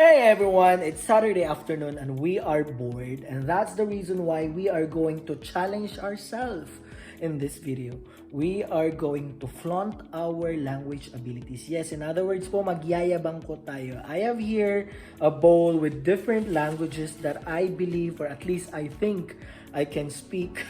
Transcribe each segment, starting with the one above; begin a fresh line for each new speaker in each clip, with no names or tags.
Hey everyone, it's Saturday afternoon and we are bored, and that's the reason why we are going to challenge ourselves in this video. We are going to flaunt our language abilities. Yes, in other words po, magyayabang po tayo. I have here a bowl with different languages that I believe, or at least I think, I can speak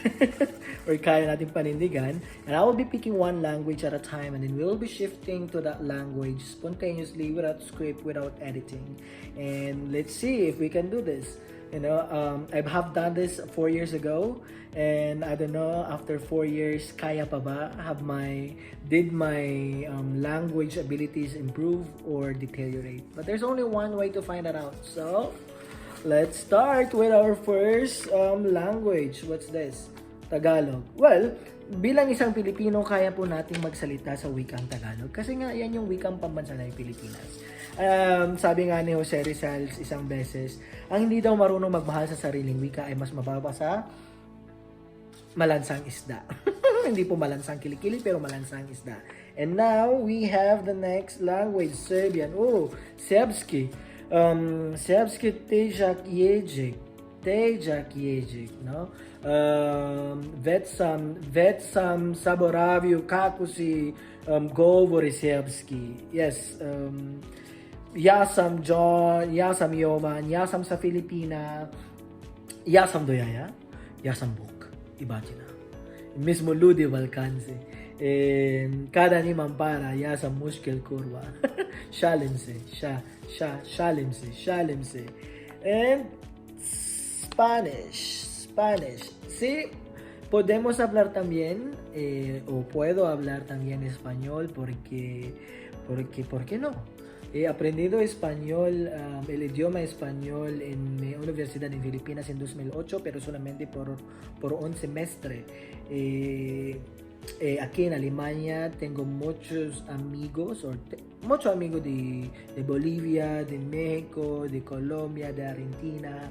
or kaya natin panindigan, and I will be picking one language at a time, and then we'll be shifting to that language spontaneously without script, without editing, and let's see if we can do this. I have done this 4 years ago, and I don't know, after 4 years, kaya pa ba? Did my language abilities improve or deteriorate? But there's only one way to find that out. So let's start with our first language. What's this? Tagalog. Well, bilang isang Pilipino, kaya po nating magsalita sa wikang Tagalog. Kasi nga, yan yung wikang pambansa ng Pilipinas. Sabi nga ni Jose Rizal isang beses, ang hindi daw marunong magmahal sa sariling wika ay mas mababa sa malansang isda. Hindi po malansang kilikili, pero malansang isda. And now, we have the next language, Serbian. Oh, Serbski. Serbski Tejak Jezik, no? Vetsam Saboraviu Kakusi Govori Serbski. Yes, Yasam John, Yasam Yoman, Yasam sa Filipina, Yasam Doyaya, Yasam Buk, Ibatina. Mismo Ludi Balkanse. Kada ni Mampara, Yasam Mushkel Kurwa. Shalimse, Shalimse. And Spanish. Sí, podemos hablar también, o puedo hablar también español porque, ¿por qué no? He aprendido español, el idioma español en mi universidad en Filipinas en 2008, pero solamente por un semestre. Aquí en Alemania tengo muchos amigos de Bolivia, de México, de Colombia, de Argentina.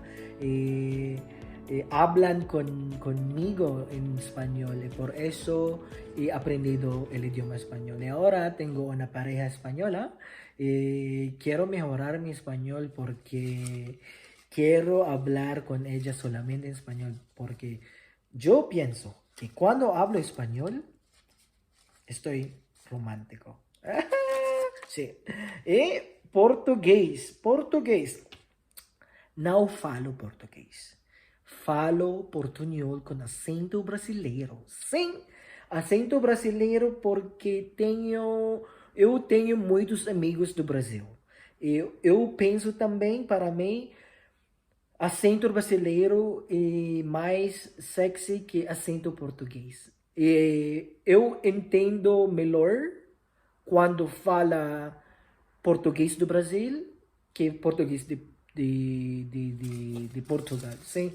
Hablan conmigo en español, y por eso he aprendido el idioma español. Y ahora tengo una pareja española. Quiero mejorar mi español porque quiero hablar con ella solamente en español, porque yo pienso que cuando hablo español estoy romántico. Sí. Y português. Não falo português. Falo portunhol com acento brasileiro. Sim, acento brasileiro porque eu tenho muitos amigos do Brasil. Eu penso também, para mim, acento brasileiro é mais sexy que acento português. Eu entendo melhor quando fala português do Brasil que português de Portugal. Sim,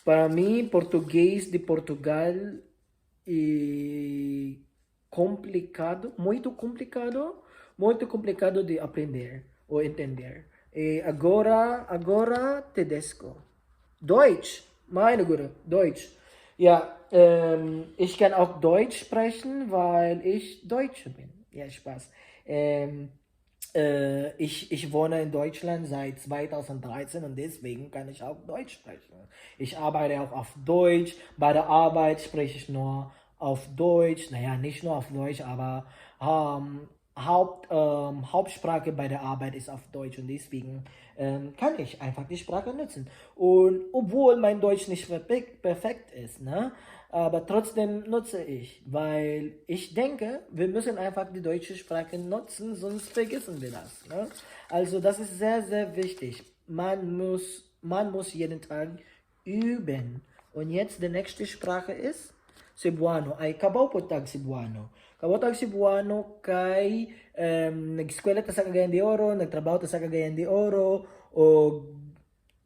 para mim, português de Portugal é muito complicado de aprender ou entender. Agora Tedesco. Deutsch, meine Güte, Deutsch. Ja, ich kann auch Deutsch sprechen, weil ich Deutsche bin. Ja, Spaß. Ich wohne in Deutschland seit 2013 und deswegen kann ich auch Deutsch sprechen. Ich arbeite auch auf Deutsch. Bei der Arbeit spreche ich nur auf Deutsch. Naja, nicht nur auf Deutsch, aber Hauptsprache bei der Arbeit ist auf Deutsch, und deswegen kann ich einfach die Sprache nutzen. Und obwohl mein Deutsch nicht perfekt ist, ne? Aber trotzdem nutze ich, weil ich denke, wir müssen einfach die deutsche Sprache nutzen, sonst vergessen wir das. Ne? Also das ist sehr, sehr wichtig. Man muss jeden Tag üben. Und jetzt die nächste Sprache ist Cebuano. Ay kabaw po tag Cebuano. Kabaw tag Cebuano kay nag-eskwela ta sa Cagayan de Oro, nagtrabaho ta sa Cagayan de Oro, o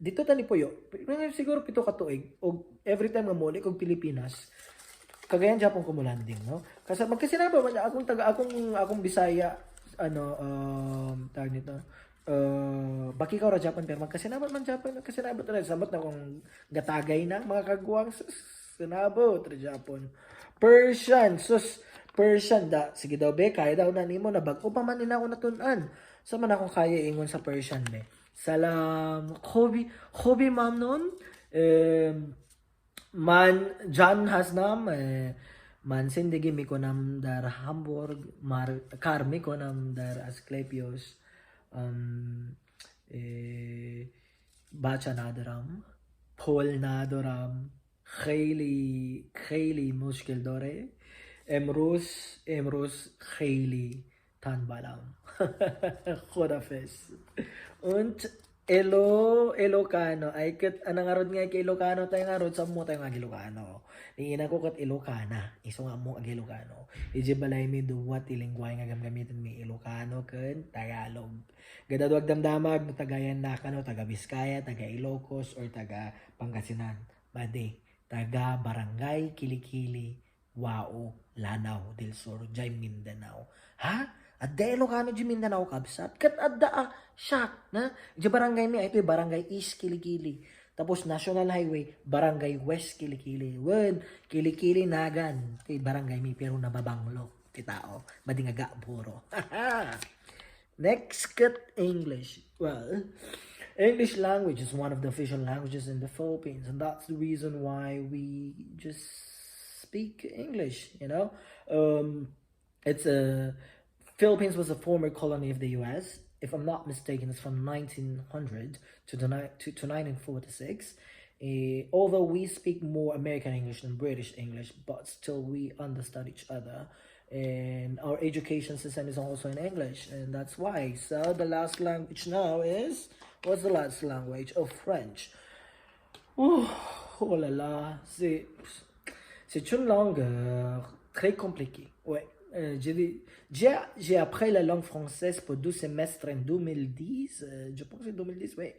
dito tani puyo. Siguro pito ka tuig, o every time nga muli kog Pilipinas, Cagayan Japon ko mo landing, no? Kasi magkasinaba man akong Bisaya, tag nito. Baki ka ra Japan, pero magkasinabot man Japan, magkasinabot ra sabot na kung gatagay na mga kagwang sinabot ra Japan. Persian da, sige daw be, kaya daw na nimo na bag-o pa man nila ako natun-an. Sa man akong kaya ingon sa Persian be. Salam. خوبی ممنون. من جان هستم. من زندگی میکنم در هامبورگ. کار میکنم در اسکلپیوس. بچه ندارم. پول ندارم. خیلی مشکل داره. امروز خیلی تنبلم. خدافز. Und Ilocano ay kat anang arod nga kay Ilocano tayo nga arod sa mo tayo nga Ilocano. Ina ko kat Ilocana, iso nga mo ag Ilocano. Ije balay mi duwat ilingway nga gamitin mi Ilocano ken Tagalog. Gadadwag damdamag tagayan na kano taga Biskaya, taga Ilocos or taga Pangasinan. Bade, taga Barangay Kilikili, Wao, Lanao del Sur, Jay Mindanao. Ha? Adda Ilocano di Mindanao kabsat. Kat adda siya na. Di barangay mi, ito barangay East Kilikili. Tapos National Highway, barangay West Kilikili. Wen, Kilikili Nagan. Ito barangay mi, pero nababanglo. Kitao. Madingaga puro. Next, kat English. Well, English language is one of the official languages in the Philippines. And that's the reason why we just speak English, you know. It's a... Philippines was a former colony of the US. If I'm not mistaken, it's from 1900 to 1946. Although we speak more American English than British English, but still we understand each other. And our education system is also in English, and that's why. So the last language now is, what's the last language? Of French. Oh là là, c'est une langue très compliquée. Ouais. J'ai appris la langue française pour 2 semestres en 2010, je pense que c'est 2010, oui.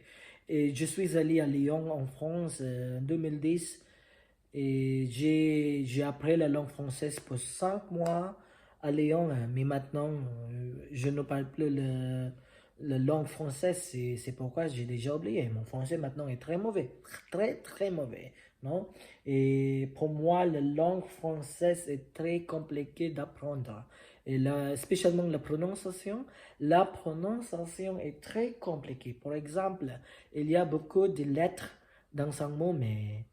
Et je suis allé à Lyon en France en 2010 et j'ai appris la langue française pour 5 mois à Lyon, mais maintenant je ne parle plus la langue française, c'est pourquoi j'ai déjà oublié. Mon français maintenant est très mauvais, très mauvais, non? Et pour moi, la langue française est très compliquée d'apprendre. Et là, spécialement la prononciation est très compliquée. Par exemple, il y a beaucoup de lettres dans un mot, mais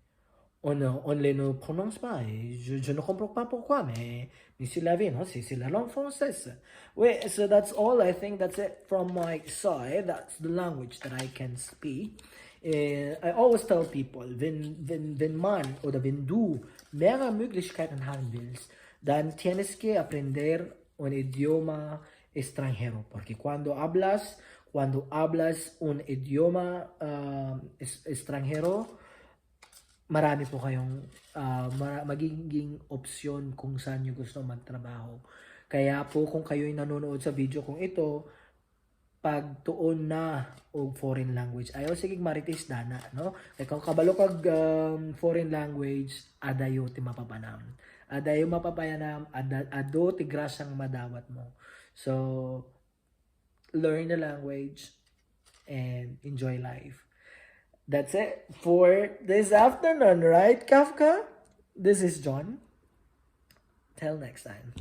on ne les prononce pas. Et je ne comprends pas pourquoi, mais c'est la vie, non? C'est la langue française. Oui, so that's all. I think that's it from my side. That's the language that I can speak. I always tell people, wenn man oder wenn du mehrere Möglichkeiten haben willst, dann tienes que aprender un idioma extranjero. Porque cuando hablas un idioma extranjero, marami po kayong magiging opsyon kung saan nyo gusto magtrabaho. Kaya po kung kayo'y nanonood sa video kong ito, pagtuon na og foreign language ayaw sigig maritis dana, no? Kaya kung kabalo kag foreign language, adayo ti mapapanam, ado ti grasyang madawat mo. So learn the language and enjoy life. That's it for this afternoon, right, Kafka? This is John. Till next time.